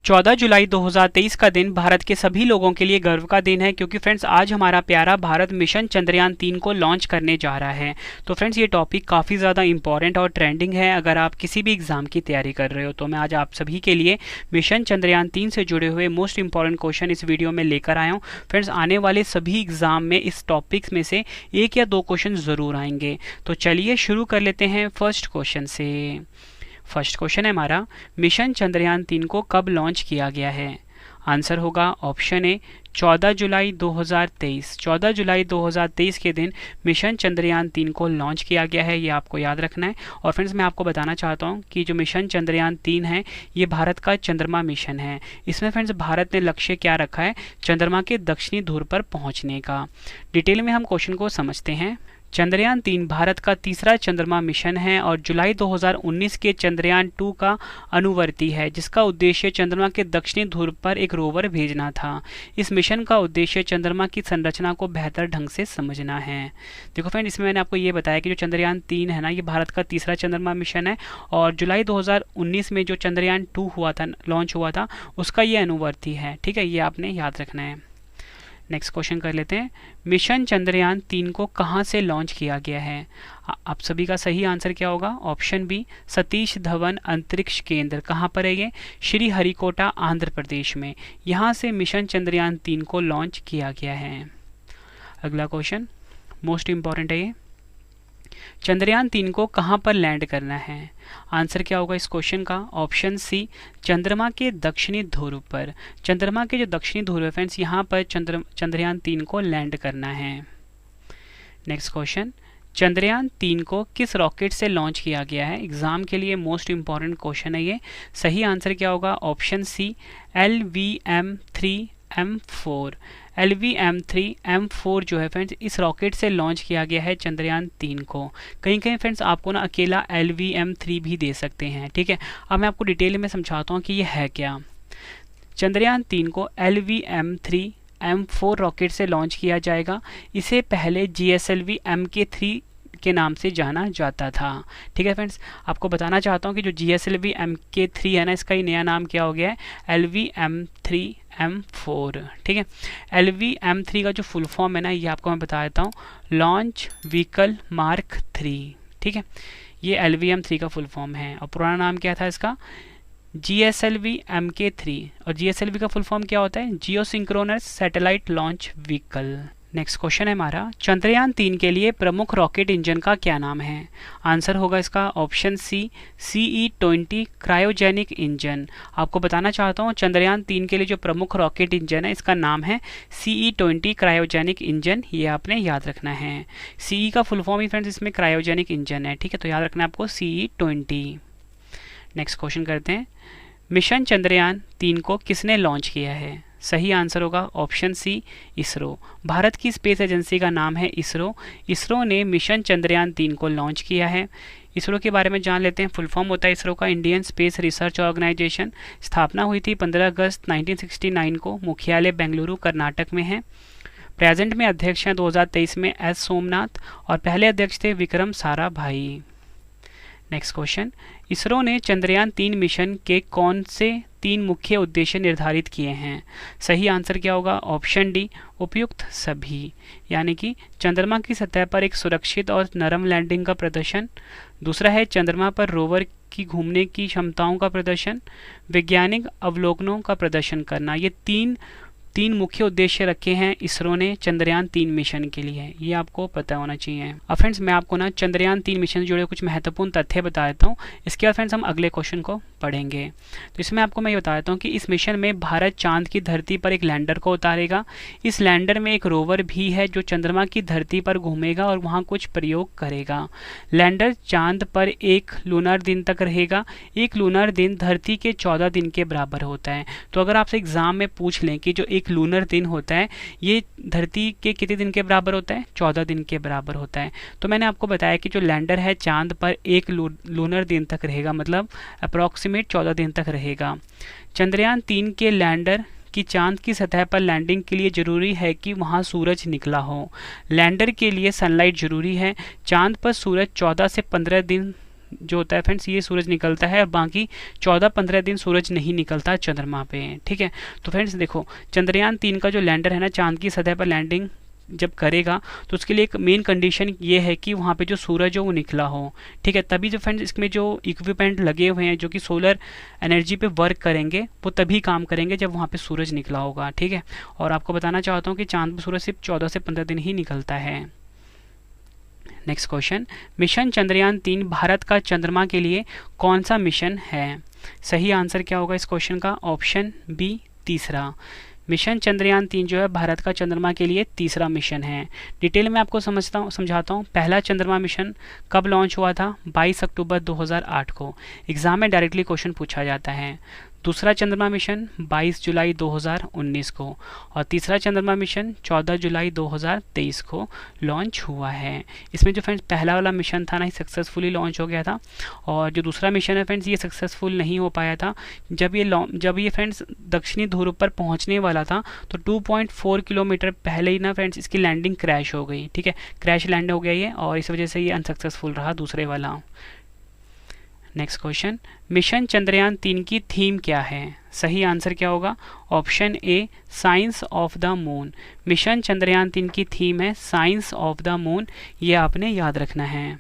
14 जुलाई 2023 का दिन भारत के सभी लोगों के लिए गर्व का दिन है, क्योंकि फ्रेंड्स आज हमारा प्यारा भारत मिशन चंद्रयान 3 को लॉन्च करने जा रहा है। तो फ्रेंड्स ये टॉपिक काफ़ी ज़्यादा इंपॉर्टेंट और ट्रेंडिंग है। अगर आप किसी भी एग्जाम की तैयारी कर रहे हो तो मैं आज आप सभी के लिए मिशन चंद्रयान 3 से जुड़े हुए मोस्ट इंपॉर्टेंट क्वेश्चन इस वीडियो में लेकर आया हूँ। फ्रेंड्स आने वाले सभी एग्जाम में इस टॉपिक्स में से एक या दो क्वेश्चन ज़रूर आएंगे। तो चलिए शुरू कर लेते हैं फर्स्ट क्वेश्चन से। फर्स्ट क्वेश्चन है हमारा, मिशन चंद्रयान 3 को कब लॉन्च किया गया है? आंसर होगा ऑप्शन ए 14 जुलाई 2023। 14 जुलाई 2023 के दिन मिशन चंद्रयान 3 को लॉन्च किया गया है, ये आपको याद रखना है। और फ्रेंड्स मैं आपको बताना चाहता हूँ कि जो मिशन चंद्रयान 3 है ये भारत का चंद्रमा मिशन है। इसमें फ्रेंड्स भारत ने लक्ष्य क्या रखा है? चंद्रमा के दक्षिणी ध्रुव पर पहुँचने का। डिटेल में हम क्वेश्चन को समझते हैं। चंद्रयान 3 भारत का तीसरा चंद्रमा मिशन है और जुलाई 2019 के चंद्रयान 2 का अनुवर्ती है, जिसका उद्देश्य चंद्रमा के दक्षिणी ध्रुव पर एक रोवर भेजना था। इस मिशन का उद्देश्य चंद्रमा की संरचना को बेहतर ढंग से समझना है। देखो फ्रेंड, इसमें मैंने आपको ये बताया कि जो चंद्रयान 3 है ना, ये भारत का तीसरा चंद्रमा मिशन है और जुलाई 2019 में जो चंद्रयान 2 हुआ था, लॉन्च हुआ था, उसका ये अनुवर्ती है। ठीक है, ये आपने याद रखना है। नेक्स्ट क्वेश्चन कर लेते हैं। मिशन चंद्रयान 3 को कहां से लॉन्च किया गया है? आप सभी का सही आंसर क्या होगा? ऑप्शन बी सतीश धवन अंतरिक्ष केंद्र। कहां पर है ये? श्री हरिकोटा आंध्र प्रदेश में। यहां से मिशन चंद्रयान 3 को लॉन्च किया गया है। अगला क्वेश्चन मोस्ट इंपॉर्टेंट है ये। चंद्रयान 3 को कहां पर लैंड करना है? आंसर क्या होगा इस क्वेश्चन का? ऑप्शन सी चंद्रमा के दक्षिणी ध्रुव पर। चंद्रमा के जो दक्षिणी ध्रुव है फ्रेंड्स, यहाँ पर चंद्रयान 3 को लैंड करना है। नेक्स्ट क्वेश्चन, चंद्रयान 3 को किस रॉकेट से लॉन्च किया गया है? एग्जाम के लिए मोस्ट इंपॉर्टेंट क्वेश्चन है ये। सही आंसर क्या होगा? Option C LVM-3M4। LVM-3M4 जो है फ्रेंड्स, इस रॉकेट से लॉन्च किया गया है चंद्रयान 3 को। कहीं कहीं फ्रेंड्स आपको ना अकेला LVM-3 भी दे सकते हैं। ठीक है, अब मैं आपको डिटेल में समझाता हूँ कि ये है क्या। चंद्रयान 3 को LVM-3M4 रॉकेट से लॉन्च किया जाएगा। इसे पहले GSLV MK3 के नाम से जाना जाता था। ठीक है फ्रेंड्स, आपको बताना चाहता हूँ कि जो GSLV MK3 है ना, इसका ही नया नाम क्या हो गया है? LVM-3M4। ठीक है, LVM-3 का जो फुल फॉर्म है ना, ये आपको मैं बता देता हूँ, लॉन्च व्हीकल मार्क 3। ठीक है, ये LVM-3 का फुल फॉर्म है और पुराना नाम क्या था इसका? GSLV MK3। और GSLV का फुल फॉर्म क्या होता है? Geosynchronous satellite launch vehicle. Next question है हमारा, चंद्रयान 3 के लिए प्रमुख रॉकेट इंजन का क्या नाम है? आंसर होगा इसका option C CE-20 cryogenic engine. आपको बताना चाहता हूँ चंद्रयान 3 के लिए जो प्रमुख रॉकेट इंजन है, इसका नाम है CE-20 क्रायोजेनिक इंजन। ये आपने याद रखना है। CE का फुल फॉर्म ही फ्रेंड्स इसमें क्रायोजेनिक इंजन है। ठीक है, तो याद रखना है आपको CE-20। नेक्स्ट क्वेश्चन करते हैं। मिशन चंद्रयान 3 को किसने लॉन्च किया है? सही आंसर होगा ऑप्शन सी इसरो। भारत की स्पेस एजेंसी का नाम है इसरो। इसरो ने मिशन चंद्रयान 3 को लॉन्च किया है। इसरो के बारे में जान लेते हैं। फुल फॉर्म होता है इसरो का इंडियन स्पेस रिसर्च ऑर्गेनाइजेशन। स्थापना हुई थी 15 अगस्त 1969 को। मुख्यालय बेंगलुरु कर्नाटक में है। प्रेजेंट में अध्यक्ष हैं 2023 में एस सोमनाथ और पहले अध्यक्ष थे विक्रम साराभाई। नेक्स्ट क्वेश्चन, इसरो ने चंद्रयान 3 मिशन के कौन से 3 मुख्य उद्देश्य निर्धारित किए हैं? सही आंसर क्या होगा? ऑप्शन डी उपयुक्त सभी। यानी कि चंद्रमा की सतह पर एक सुरक्षित और नरम लैंडिंग का प्रदर्शन। दूसरा है चंद्रमा पर रोवर की घूमने की क्षमताओं का प्रदर्शन। वैज्ञानिक अवलोकनों का प्रदर्शन करना। ये तीन मुख्य उद्देश्य रखे हैं इसरो ने चंद्रयान 3 मिशन के लिए। ये आपको पता होना चाहिए। अब फ्रेंड्स मैं आपको ना चंद्रयान 3 मिशन से जुड़े कुछ महत्वपूर्ण तथ्य बता देता हूँ। इसके बाद फ्रेंड्स हम अगले क्वेश्चन को पढ़ेंगे। तो इसमें आपको मैं ये बता देता हूँ कि इस मिशन में भारत चांद की धरती पर एक लैंडर को उतारेगा। इस लैंडर में एक रोवर भी है जो चंद्रमा की धरती पर घूमेगा और वहाँ कुछ प्रयोग करेगा। लैंडर चांद पर एक लूनर दिन तक रहेगा। एक लूनर दिन धरती के 14 दिन के बराबर होता है। तो अगर आपसे एग्जाम में पूछ लें कि जो एक लूनर दिन होता है ये धरती के कितने दिन के बराबर होता है? 14 दिन के बराबर होता है। तो मैंने आपको बताया कि जो लैंडर है चांद पर एक लूनर दिन तक रहेगा, मतलब अप्रॉक्सीमेट 14 दिन तक रहेगा। चंद्रयान 3 के लैंडर कि चांद की सतह पर लैंडिंग के लिए जरूरी है कि वहां सूरज निकला हो। लैंडर के लिए सनलाइट जरूरी है। चांद पर सूरज 14 से 15 दिन जो होता है फ्रेंड्स ये सूरज निकलता है, और बाकी 14-15 दिन सूरज नहीं निकलता चंद्रमा पे। ठीक है, तो फ्रेंड्स देखो चंद्रयान 3 का जो लैंडर है ना, चांद की सतह पर लैंडिंग जब करेगा तो उसके लिए एक मेन कंडीशन ये है कि वहाँ पे जो सूरज हो वो निकला हो। ठीक है, तभी जो फ्रेंड्स इसमें जो इक्विपमेंट लगे हुए हैं जो कि सोलर एनर्जी पे वर्क करेंगे वो तभी काम करेंगे जब वहाँ पे सूरज निकला होगा। ठीक है, और आपको बताना चाहता हूँ कि चांद पर सूरज सिर्फ 14 से 15 दिन ही निकलता है। Next question, mission Chandrayaan 3 Bharat का चंद्रमा के लिए कौन सा मिशन है? सही आंसर क्या होगा इस क्वेश्चन का? ऑप्शन बी, तीसरा। मिशन चंद्रयान 3 जो है भारत का चंद्रमा के लिए तीसरा मिशन है। डिटेल में आपको समझाता हूँ। पहला चंद्रमा मिशन कब लॉन्च हुआ था? 22 अक्टूबर 2008 को। एग्जाम में डायरेक्टली क्वेश्चन पूछा जाता है। दूसरा चंद्रमा मिशन 22 जुलाई 2019 को, और तीसरा चंद्रमा मिशन 14 जुलाई 2023 को लॉन्च हुआ है। इसमें जो फ्रेंड्स पहला वाला मिशन था ना, सक्सेसफुली लॉन्च हो गया था, और जो दूसरा मिशन है फ्रेंड्स ये सक्सेसफुल नहीं हो पाया था। जब ये फ्रेंड्स दक्षिणी ध्रुव पर पहुंचने वाला था तो 2.4 किलोमीटर पहले ही ना फ्रेंड्स इसकी लैंडिंग क्रैश हो गई। ठीक है, क्रैश लैंड हो गया ये, और इस वजह से ये अनसक्सेसफुल रहा दूसरे वाला। नेक्स्ट क्वेश्चन, मिशन चंद्रयान 3 की थीम क्या है? सही आंसर क्या होगा? Option A, science of the moon. Mission Chandrayaan 3 की थीम है साइंस ऑफ द मून, ये आपने याद रखना है।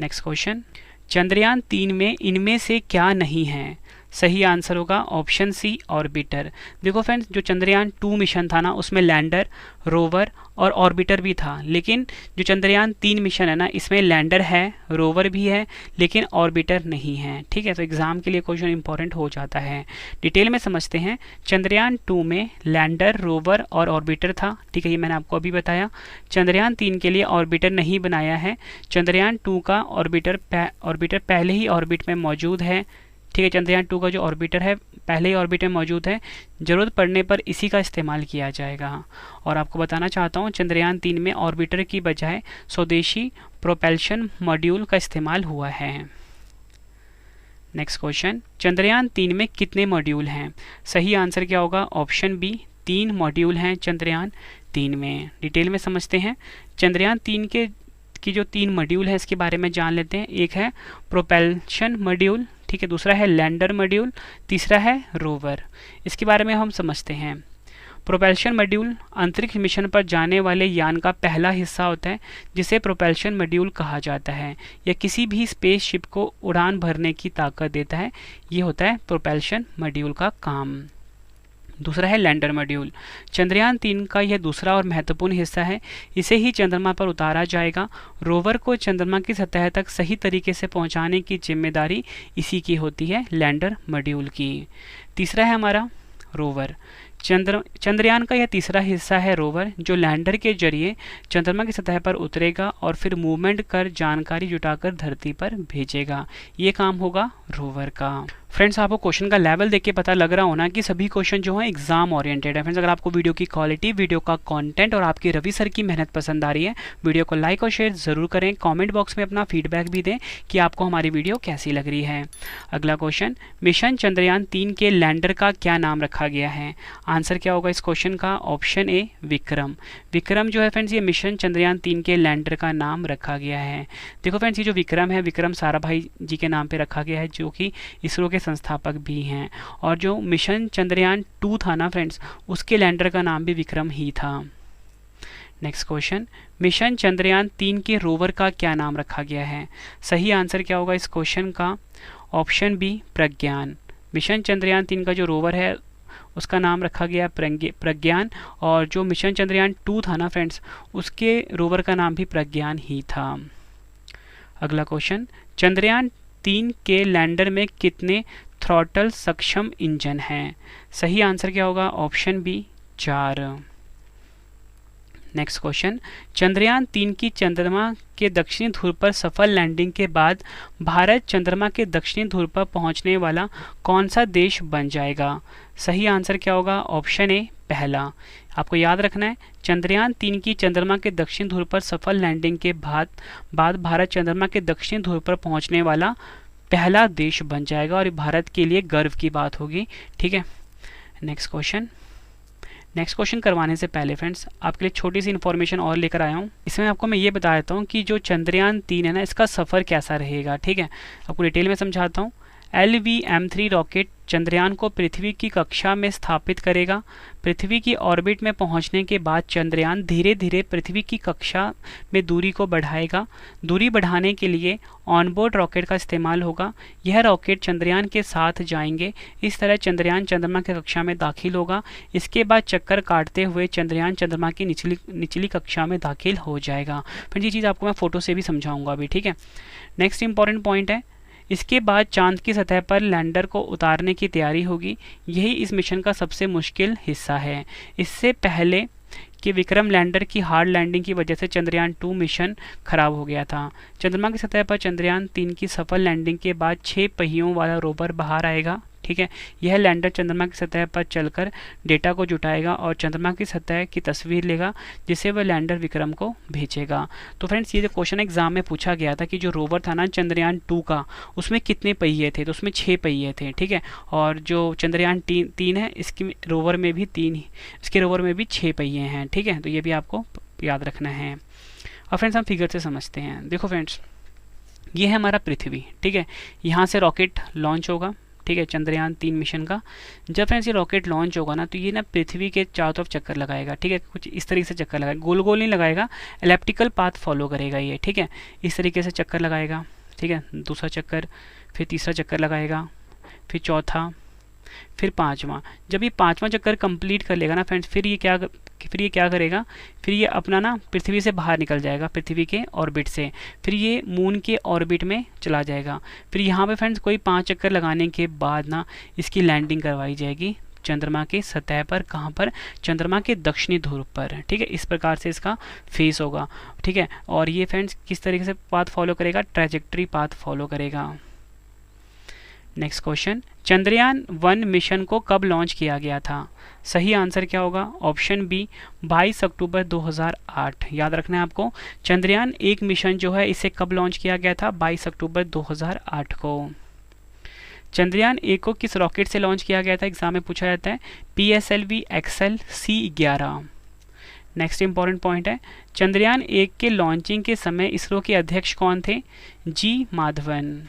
नेक्स्ट क्वेश्चन, चंद्रयान 3 में इनमें से क्या नहीं है? सही आंसर होगा ऑप्शन सी, ऑर्बिटर। देखो फ्रेंड्स जो चंद्रयान 2 मिशन था ना उसमें लैंडर, रोवर और ऑर्बिटर भी था, लेकिन जो चंद्रयान 3 मिशन है ना इसमें लैंडर है, रोवर भी है, लेकिन ऑर्बिटर नहीं है। ठीक है, तो एग्जाम के लिए क्वेश्चन इंपॉर्टेंट हो जाता है। डिटेल में समझते हैं। चंद्रयान 2 में लैंडर, रोवर और ऑर्बिटर था। ठीक है, ये मैंने आपको अभी बताया। चंद्रयान 3 के लिए ऑर्बिटर नहीं बनाया है। चंद्रयान 2 का ऑर्बिटर पहले ही ऑर्बिट में मौजूद है। ठीक है, चंद्रयान 2 का जो ऑर्बिटर है पहले ही ऑर्बिट में मौजूद है, ज़रूरत पड़ने पर इसी का इस्तेमाल किया जाएगा। और आपको बताना चाहता हूँ चंद्रयान 3 में ऑर्बिटर की बजाय स्वदेशी प्रोपल्शन मॉड्यूल का इस्तेमाल हुआ है। नेक्स्ट क्वेश्चन, चंद्रयान 3 में कितने मॉड्यूल हैं? सही आंसर क्या होगा? ऑप्शन बी, 3 मॉड्यूल हैं चंद्रयान 3 में। डिटेल में समझते हैं। चंद्रयान 3 की जो 3 मॉड्यूल है इसके बारे में जान लेते हैं। एक है प्रोपल्शन मॉड्यूल, ठीक है, दूसरा है लैंडर मॉड्यूल, तीसरा है रोवर। इसके बारे में हम समझते हैं। प्रोपल्शन मॉड्यूल अंतरिक्ष मिशन पर जाने वाले यान का पहला हिस्सा होता है जिसे प्रोपल्शन मॉड्यूल कहा जाता है। यह किसी भी स्पेसशिप को उड़ान भरने की ताकत देता है। ये होता है प्रोपल्शन मॉड्यूल का काम। दूसरा है लैंडर मॉड्यूल। चंद्रयान 3 का यह दूसरा और महत्वपूर्ण हिस्सा है। इसे ही चंद्रमा पर उतारा जाएगा। रोवर को चंद्रमा की सतह तक सही तरीके से पहुंचाने की जिम्मेदारी इसी की होती है, लैंडर मॉड्यूल की। तीसरा है हमारा रोवर। चंद्रयान का यह तीसरा हिस्सा है रोवर, जो लैंडर के जरिए चंद्रमा की सतह पर उतरेगा और फिर मूवमेंट कर जानकारी जुटाकर धरती पर भेजेगा। ये काम होगा रोवर का। फ्रेंड्स आपको क्वेश्चन का लेवल देख के पता लग रहा होना कि सभी क्वेश्चन जो हैं एग्जाम ओरिएंटेड है। फ्रेंड्स अगर आपको वीडियो की क्वालिटी, वीडियो का कंटेंट और आपकी रवि सर की मेहनत पसंद आ रही है, वीडियो को लाइक और शेयर जरूर करें। कमेंट बॉक्स में अपना फीडबैक भी दें कि आपको हमारी वीडियो कैसी लग रही है। अगला क्वेश्चन, मिशन चंद्रयान 3 के लैंडर का क्या नाम रखा गया है? आंसर क्या होगा इस क्वेश्चन का? Option A, Vikram. विक्रम जो है फ्रेंड्स ये मिशन चंद्रयान 3 के लैंडर का नाम रखा गया है। देखो फ्रेंड्स ये जो विक्रम है, विक्रम साराभाई जी के नाम पे रखा गया है, जो कि इसरो के संस्थापक भी हैं। और जो मिशन चंद्रयान 2 था ना फ्रेंड्स, उसके लैंडर का नाम भी विक्रम ही था। नेक्स्ट क्वेश्चन, मिशन चंद्रयान 3 के रोवर का क्या नाम रखा गया है? सही आंसर क्या होगा इस क्वेश्चन का? ऑप्शन बी, प्रज्ञान। मिशन चंद्रयान 3 का जो रोवर है उसका नाम रखा गया प्रज्ञान, और जो मिशन चंद्रयान 2 था ना फ्रेंड्स, उसके रोवर का नाम भी प्रज्ञान ही था। अगला क्वेश्चन, चंद्रयान 3 के लैंडर में कितने थ्रॉटल सक्षम इंजन हैं? सही आंसर क्या होगा? Option B, 4। Next question, Chandrayaan 3 की चंद्रमा के दक्षिणी ध्रुव पर सफल लैंडिंग के बाद भारत चंद्रमा के दक्षिणी ध्रुव पर पहुंचने वाला कौन सा देश बन जाएगा? सही आंसर क्या होगा? ऑप्शन ए, पहला। आपको याद रखना है चंद्रयान 3 की चंद्रमा के दक्षिण ध्रुव पर सफल लैंडिंग के बाद भारत चंद्रमा के दक्षिणी ध्रुव पर पहुंचने वाला पहला देश बन जाएगा, और भारत के लिए गर्व की बात होगी। ठीक है, नेक्स्ट क्वेश्चन, नेक्स्ट क्वेश्चन करवाने से पहले फ्रेंड्स आपके लिए छोटी सी इन्फॉर्मेशन और लेकर आया हूँ। इसमें आपको मैं ये बता देता हूँ कि जो चंद्रयान 3 है ना, इसका सफ़र कैसा रहेगा। ठीक है, आपको डिटेल में समझाता हूँ। LVM-3 रॉकेट चंद्रयान को पृथ्वी की कक्षा में स्थापित करेगा। पृथ्वी की ऑर्बिट में पहुंचने के बाद चंद्रयान धीरे धीरे पृथ्वी की कक्षा में दूरी को बढ़ाएगा। दूरी बढ़ाने के लिए ऑनबोर्ड रॉकेट का इस्तेमाल होगा। यह रॉकेट चंद्रयान के साथ जाएंगे। इस तरह चंद्रयान चंद्रमा की कक्षा में दाखिल होगा। इसके बाद चक्कर काटते हुए चंद्रयान चंद्रमा की निचली कक्षा में दाखिल हो जाएगा। फिर ये चीज़ आपको मैं फोटो से भी समझाऊंगा अभी। ठीक है, नेक्स्ट इंपॉर्टेंट पॉइंट है, इसके बाद चांद की सतह पर लैंडर को उतारने की तैयारी होगी। यही इस मिशन का सबसे मुश्किल हिस्सा है। इससे पहले कि विक्रम लैंडर की हार्ड लैंडिंग की वजह से चंद्रयान 2 मिशन खराब हो गया था। चंद्रमा की सतह पर चंद्रयान 3 की सफल लैंडिंग के बाद 6 पहियों वाला रोवर बाहर आएगा। ठीक है, यह लैंडर चंद्रमा की सतह पर चलकर डेटा को जुटाएगा और चंद्रमा की सतह की तस्वीर लेगा, जिसे वह लैंडर विक्रम को भेजेगा। तो फ्रेंड्स, ये जो क्वेश्चन एग्जाम में पूछा गया था कि जो रोवर था ना चंद्रयान 2 का, उसमें कितने पहिए थे, तो उसमें 6 पहिए थे। ठीक है, और जो चंद्रयान 3 है, इसके रोवर में भी 6 पहिए हैं। ठीक है, तो ये भी आपको याद रखना है। और फ्रेंड्स, हम फिगर से समझते हैं। देखो फ्रेंड्स, ये है हमारा पृथ्वी। ठीक है, यहाँ से रॉकेट लॉन्च होगा। ठीक है, चंद्रयान 3 मिशन का जब फ्रेंड्स ये रॉकेट लॉन्च होगा ना, तो ये ना पृथ्वी के चारों तरफ चक्कर लगाएगा। ठीक है, कुछ इस तरीके से चक्कर लगाएगा, गोल गोल नहीं लगाएगा, एलिप्टिकल पाथ फॉलो करेगा ये। ठीक है, इस तरीके से चक्कर लगाएगा। ठीक है, दूसरा चक्कर, फिर तीसरा चक्कर लगाएगा, फिर चौथा, फिर पांचवा। जब ये पांचवा चक्कर कंप्लीट कर लेगा ना फ्रेंड्स, फिर ये क्या करेगा, फिर ये अपना ना पृथ्वी से बाहर निकल जाएगा, पृथ्वी के ऑर्बिट से। फिर ये मून के ऑर्बिट में चला जाएगा। फिर यहाँ पे फ्रेंड्स कोई 5 चक्कर लगाने के बाद ना इसकी लैंडिंग करवाई जाएगी चंद्रमा की सतह पर। कहाँ पर? चंद्रमा के दक्षिणी ध्रुव पर। ठीक है, इस प्रकार से इसका फेस होगा। ठीक है, और ये फ्रेंड्स किस तरीके से पाथ फॉलो करेगा? ट्रैजेक्टरी पाथ फॉलो करेगा। नेक्स्ट क्वेश्चन, चंद्रयान 1 मिशन को कब लॉन्च किया गया था? सही आंसर क्या होगा? ऑप्शन बी 22 अक्टूबर 2008। याद रखना है आपको, चंद्रयान 1 मिशन जो है इसे कब लॉन्च किया गया था? 22 अक्टूबर 2008 को। चंद्रयान 1 को किस रॉकेट से लॉन्च किया गया था? एग्जाम में पूछा जाता है। PSLV XL C11। Next important point है, चंद्रयान 1 के लॉन्चिंग के समय इसरो के अध्यक्ष कौन थे? G माधवन।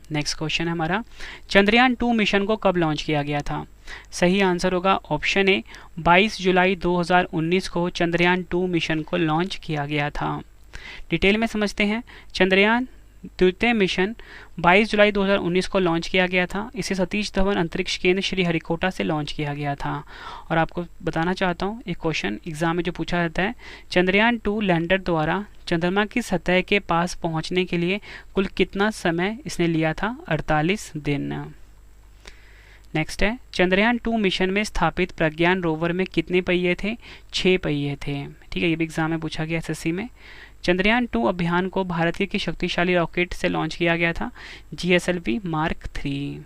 नेक्स्ट क्वेश्चन है हमारा, चंद्रयान 2 मिशन को कब लॉन्च किया गया था? सही आंसर होगा ऑप्शन ए 22 जुलाई 2019 को चंद्रयान 2 मिशन को लॉन्च किया गया था। डिटेल में समझते हैं। चंद्रयान द्वितीय मिशन 22 जुलाई 2019 को लॉन्च किया गया था। इसे सतीश धवन अंतरिक्ष केंद्र श्रीहरिकोटा से लॉन्च किया गया था। और आपको बताना चाहता हूँ, एक क्वेश्चन एग्जाम में जो पूछा जाता है, चंद्रयान 2 लैंडर द्वारा चंद्रमा की सतह के पास पहुंचने के लिए कुल कितना समय इसने लिया था? 48 दिन। नेक्स्ट है, चंद्रयान 2 मिशन में स्थापित प्रज्ञान रोवर में कितने पहिए थे? 6 पहिए थे। ठीक है, ये भी एग्जाम में पूछा गया SSC में। चंद्रयान 2 अभियान को भारत के शक्तिशाली रॉकेट से लॉन्च किया गया था? GSLV Mark 3।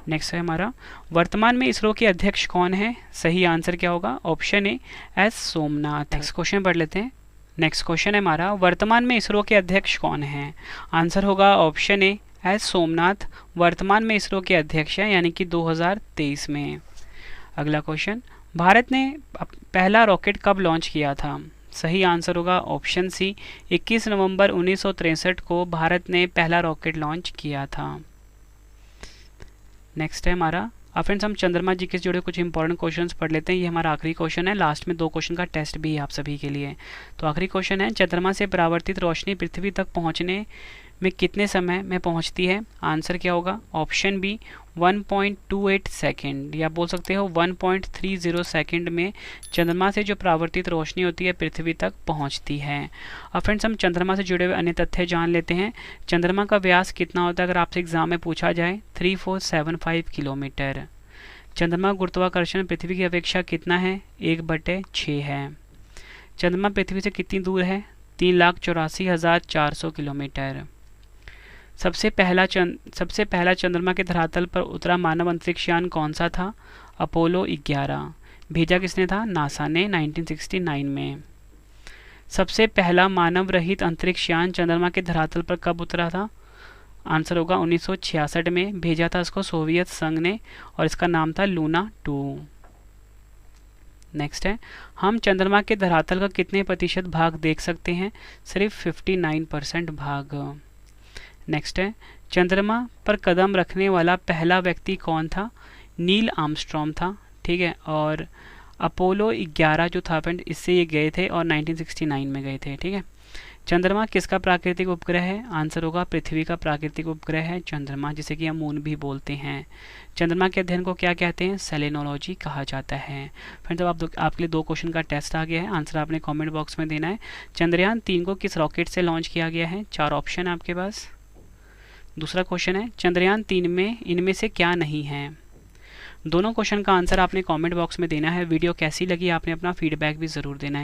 नेक्स्ट है हमारा, वर्तमान में इसरो के अध्यक्ष कौन है? सही आंसर क्या होगा? Option A S Somnath. Next question पढ़ लेते हैं। नेक्स्ट क्वेश्चन है हमारा, वर्तमान में इसरो के अध्यक्ष कौन है? आंसर होगा ऑप्शन ए S सोमनाथ वर्तमान में इसरो के अध्यक्ष हैं, यानी कि 2023 में। अगला क्वेश्चन, भारत ने पहला रॉकेट कब लॉन्च किया था? सही आंसर होगा ऑप्शन सी 21 नवंबर 1963 को भारत ने पहला रॉकेट लॉन्च किया था। नेक्स्ट है हमारा, अब फ्रेंड्स हम चंद्रमा जी के जुड़े कुछ इंपॉर्टेंट क्वेश्चंस पढ़ लेते हैं। ये हमारा आखिरी क्वेश्चन है, लास्ट में 2 क्वेश्चन का टेस्ट भी है आप सभी के लिए। तो आखिरी क्वेश्चन है, चंद्रमा से परावर्तित रोशनी पृथ्वी तक पहुंचने में कितने समय में पहुंचती है? आंसर क्या होगा? ऑप्शन बी 1.28 सेकेंड, या बोल सकते हो 1.30 सेकेंड में चंद्रमा से जो परावर्तित रोशनी होती है पृथ्वी तक पहुंचती है। अब फ्रेंड्स हम चंद्रमा से जुड़े हुए अन्य तथ्य जान लेते हैं। चंद्रमा का व्यास कितना होता है अगर आपसे एग्जाम में पूछा जाए? 3475 किलोमीटर। चंद्रमा गुरुत्वाकर्षण पृथ्वी की अपेक्षा कितना है? 1/6 है। चंद्रमा पृथ्वी से कितनी दूर है? 3,84,400 किलोमीटर। सबसे पहला चंद्रमा के धरातल पर उतरा मानव अंतरिक्ष यान कौन सा था? अपोलो 11। भेजा किसने था? नासा ने 1969 में। सबसे पहला मानव रहित अंतरिक्ष यान चंद्रमा के धरातल पर कब उतरा था? आंसर होगा 1966 में। भेजा था इसको सोवियत संघ ने और इसका नाम था लूना 2। नेक्स्ट है, हम चंद्रमा के धरातल का कितने प्रतिशत भाग देख सकते हैं? सिर्फ 59% भाग। नेक्स्ट है, चंद्रमा पर कदम रखने वाला पहला व्यक्ति कौन था? नील आर्मस्ट्रॉन्ग था। ठीक है, और अपोलो 11 जो था फ्रेंड, इससे ये गए थे और 1969 में गए थे। ठीक है, चंद्रमा किसका प्राकृतिक उपग्रह है? आंसर होगा पृथ्वी का प्राकृतिक उपग्रह है चंद्रमा, जिसे कि हम मून भी बोलते हैं। चंद्रमा के अध्ययन को क्या कहते हैं? सेलेनोलॉजी कहा जाता है। फ्रेंड्स, अब आपके लिए 2 क्वेश्चन का टेस्ट आ गया है, आंसर आपने कमेंट बॉक्स में देना है। चंद्रयान 3 को किस रॉकेट से लॉन्च किया गया है? 4 ऑप्शन है आपके पास। दूसरा क्वेश्चन है, चंद्रयान 3 में इनमें से क्या नहीं है? दोनों क्वेश्चन का आंसर आपने कमेंट बॉक्स में देना है। वीडियो कैसी लगी आपने अपना फीडबैक भी ज़रूर देना है।